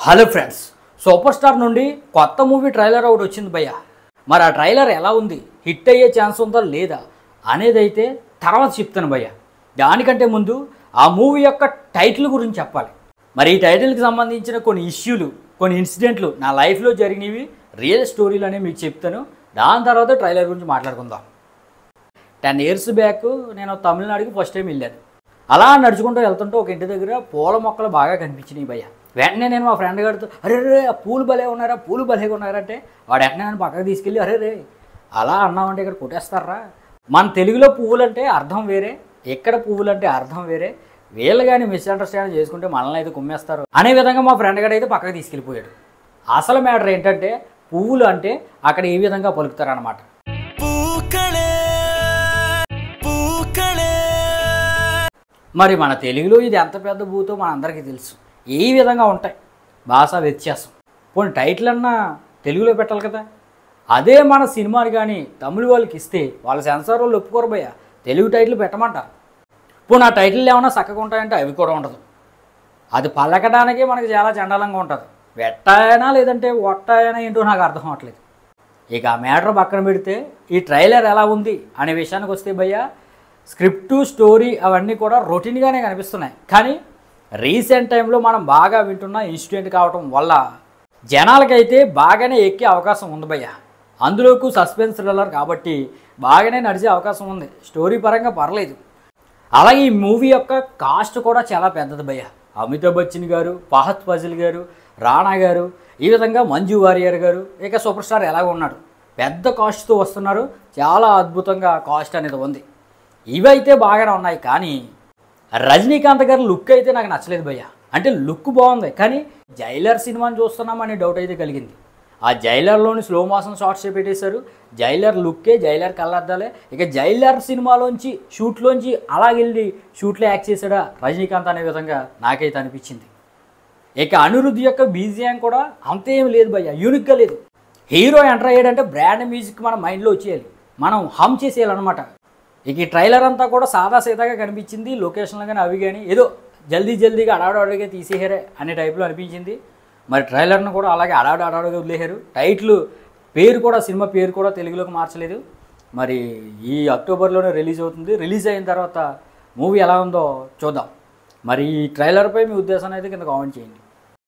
Hello friends, super star నుండి కొత్త movie trailer ఒకటి వచ్చింది భయ్య. మరి ఆ ట్రైలర్ ఎలా ఉంది, హిట్ అయ్యే ఛాన్స్ ఉందా లేదా అనేది అయితే తర్వాత చెప్తాను భయ్య. దానికంటే ముందు ఆ మూవీ యొక్క టైటిల్ గురించి చెప్పాలి. మరి ఈ టైటిల్కి సంబంధించిన కొన్ని ఇష్యూలు, కొన్ని ఇన్సిడెంట్లు నా లైఫ్లో జరిగినవి, రియల్ స్టోరీలు అనేవి మీకు చెప్తాను. దాని తర్వాత ట్రైలర్ గురించి మాట్లాడుకుందాం. 10 years బ్యాక్ నేను తమిళనాడుకి ఫస్ట్ టైం వెళ్ళాను. అలా నడుచుకుంటూ వెళ్తుంటే ఒక ఇంటి దగ్గర పూల మొక్కలు బాగా కనిపించినాయి భయ్య. వెంటనే నేను మా ఫ్రెండ్ గారితో అరే రే ఆ పూలు భలే ఉన్నారా, పూలు భలేగా ఉన్నారంటే వాడు వెంటనే నన్ను పక్కకు తీసుకెళ్ళి అరే రే అలా అన్నామంటే ఇక్కడ కొట్టేస్తారా, మన తెలుగులో పువ్వులు అంటే అర్థం వేరే, ఇక్కడ పువ్వులు అంటే అర్థం వేరే, వీళ్ళు కానీ మిస్అండర్స్టాండ్ చేసుకుంటే మనల్ని అయితే కుమ్మేస్తారు అనే విధంగా మా ఫ్రెండ్ గారు అయితే పక్కకు తీసుకెళ్ళిపోయాడు. అసలు మ్యాటర్ ఏంటంటే పువ్వులు అంటే అక్కడ ఈ విధంగా పలుకుతారనమాట. మరి మన తెలుగులో ఇది ఎంత పెద్ద భూతో మనందరికీ తెలుసు. ఏ విధంగా ఉంటాయి భాషా వ్యత్యాసం. పోనీ టైటిల్ అన్నా తెలుగులో పెట్టాలి కదా. అదే మన సినిమాని కానీ తమిళ వాళ్ళకి ఇస్తే వాళ్ళ సెన్సార్ వాళ్ళు ఒప్పుకోరు భయ్య, తెలుగు టైటిల్ పెట్టమంటారు. పోనీ ఆ టైటిల్ ఏమైనా చక్కగా ఉంటాయంటే అవి కూడా ఉండదు. అది పలకడానికే మనకి చాలా చండాలంగా ఉంటుంది. వెట్టాయనా లేదంటే ఒట్టాయనా ఏంటో నాకు అర్థం అవ్వట్లేదు. ఇక ఆ మ్యాటర్ పక్కన పెడితే ఈ ట్రైలర్ ఎలా ఉంది అనే విషయానికి వస్తే భయ్య, స్క్రిప్టు, స్టోరీ అవన్నీ కూడా రొటీన్గానే కనిపిస్తున్నాయి. కానీ రీసెంట్ టైంలో మనం బాగా వింటున్న ఇన్సిడెంట్ కావటం వల్ల జనాలకైతే బాగానే ఎక్కే అవకాశం ఉంది భయ్య. అందులోకి సస్పెన్స్ థ్రిల్లర్ కాబట్టి బాగానే నడిచే అవకాశం ఉంది. స్టోరీ పరంగా పర్లేదు. అలాగే ఈ మూవీ యొక్క కాస్ట్ కూడా చాలా పెద్దది భయ్య. అమితాబ్ బచ్చన్ గారు, ఫహద్ ఫాజిల్ గారు, రాణా గారు, ఈ విధంగా మంజు వారియర్ గారు, ఇక సూపర్ స్టార్ ఎలాగ ఉన్నాడు. పెద్ద కాస్ట్తో వస్తున్నారు. చాలా అద్భుతంగా కాస్ట్ అనేది ఉంది. ఇవైతే బాగానే ఉన్నాయి. కానీ రజనీకాంత్ గారి లుక్ అయితే నాకు నచ్చలేదు భయ్య. అంటే లుక్ బాగుంది కానీ జైలర్ సినిమాని చూస్తున్నామనే డౌట్ అయితే కలిగింది. ఆ జైలర్లోని స్లో మోషన్ షార్ట్స్ పెట్టేశారు. జైలర్ లుక్కే, జైలర్ కళ్ళద్దాలే. ఇక జైలర్ సినిమాలోంచి షూట్లోంచి అలాగెళ్ళి షూట్లో యాక్ట్ చేశాడా రజనీకాంత్ అనే విధంగా నాకైతే అనిపించింది. ఇక అనిరుద్ధ్ యొక్క బీజిఎం కూడా అంతేం లేదు భయ్య, యూనిక్గా లేదు. హీరో ఎంటర్ అయ్యాడంటే బ్రాండ్ మ్యూజిక్ మన మైండ్లో వచ్చేయాలి, మనం హమ్ చేసేయాలన్నమాట. ఇక ఈ ట్రైలర్ అంతా కూడా సాదా సీదాగా కనిపించింది. లొకేషన్లు కానీ అవి కానీ ఏదో జల్దీగా అడావిడిగా తీసేయారే అనే టైప్లో అనిపించింది. మరి ట్రైలర్ను కూడా అలాగే అడావిడిగా వదిలేశారు. టైటిల్ పేరు కూడా, సినిమా పేరు కూడా తెలుగులోకి మార్చలేదు. మరి ఈ అక్టోబర్లోనే రిలీజ్ అవుతుంది. రిలీజ్ అయిన తర్వాత మూవీ ఎలా ఉందో చూద్దాం. మరి ఈ ట్రైలర్పై మీ ఉద్దేశాన్ని అయితే కింద కామెంట్ చేయండి.